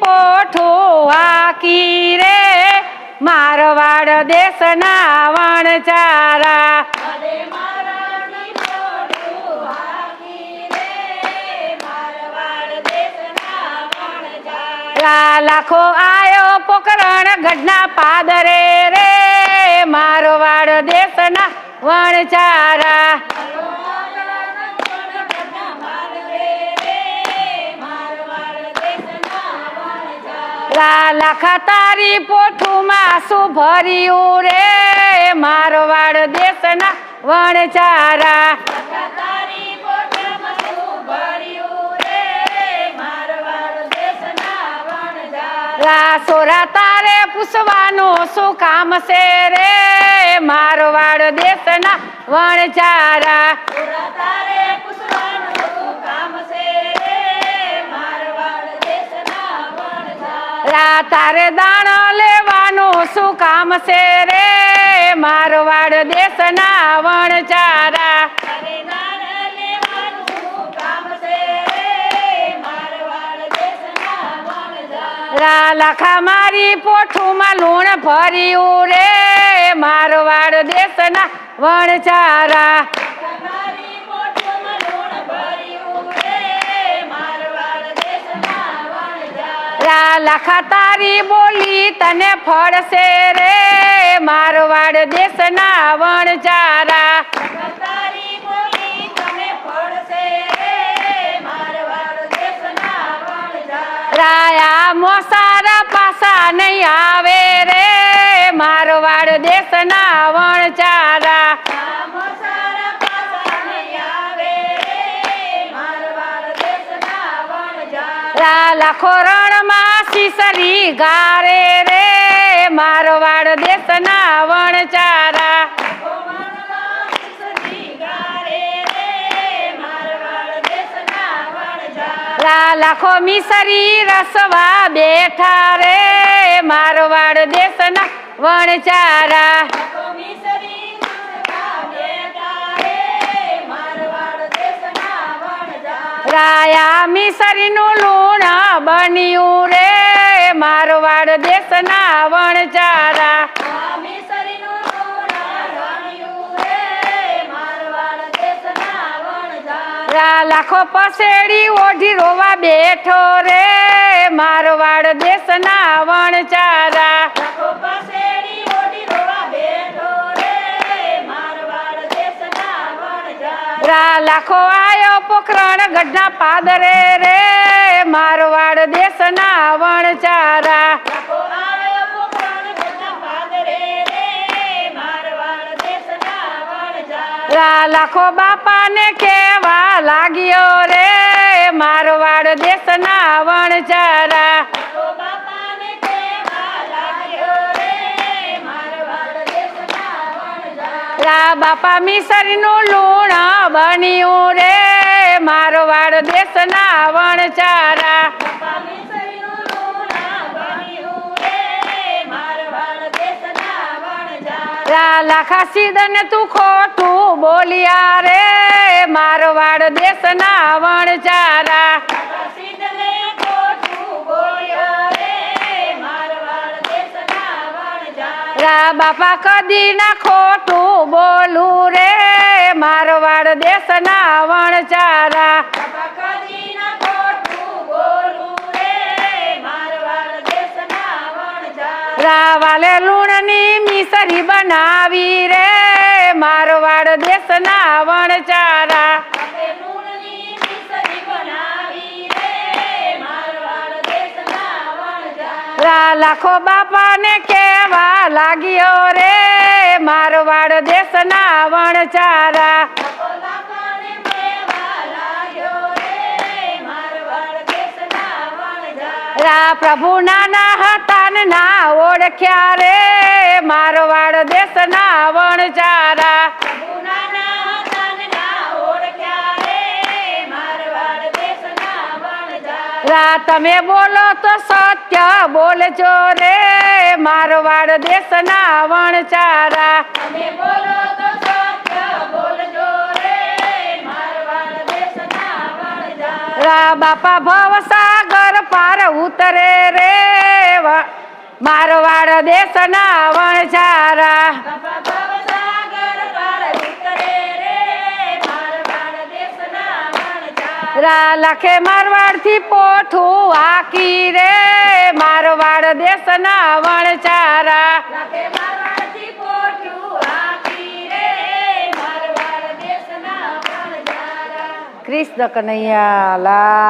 પોઠું હાકી રે મારવાડ દેશના વણચારા લાખો આયો પોકરણ ગઢના પાદરે રે મારવાડ દેશના વણચારા લાખા તારી પોઠુમાં શું ભર્યું રે મારવાડ દેશના વણચારા સોરા તારે પૂછવાનું શું કામ છે રે મારવાડ દેશના વણચારા તારે દાણ લેવાનું શું કામ છે રે મારવાડ દેશના વણચારા લાખા મારી પોઠુમાં લૂણ ભર્યું રે મારવાડ દેશના વણચારા લાખા તારી બોલી તને ફળશે રે મારવાડ દેશના વણચારા રાયા મોસારા પાસા નહીં આવે રે મારવાડ દેશના વણચારા લાખો રણમાં સિસરી ગારે રે મારવાડ દેશના વણચારા લાખો મિસરી રસવા બેઠા રે મારવાડ દેશના વણચારા રાયા મિસરી નું લૂણ બન્યું રે મારવાડ દેશના વણચારા લાખો પસેડી ઓઢી રોવા બેઠો રે મારવાડ દેશના વણચારા લાખો આયો પોખરણ ગઢના પાદરે રે મારવાડ દેશના વણચારા લાખો બાપાને કેવા લાગ્યો રે મારવાડ દેશના વણચારા બાપા મિસરી નું લૂણ બન્યું રે મારવાડ દેશના વણચારા લાખા સીધને તું ખોટું બોલ્યા રે મારવાડ દેશના વણચારા બાપા કદી ના ખોટું બોલું રે મારવાડ દેશના વણચારા વાલે લૂણની મિસરી બનાવી રે મારવાડ દેશના વણચારા લાખો બાપાને કેવા લાગ્યો રે મારવાડ દેશના વણચારા પ્રભુ નાના હતા ને ના ઓળખ્યા રે મારવાડ દેશના વણચારા તમે બોલો તો સત્ય બોલજો રે મારવાડ દેશના વણચારા બાપા ભવસાગર પાર ઉતરે રે મારવાડ દેશના વણઝારા લખે મારવાડ થી પોઠું હાકી રે મારવાડ દેશના વણઝારા કૃષ્ણ કનૈયા લાલ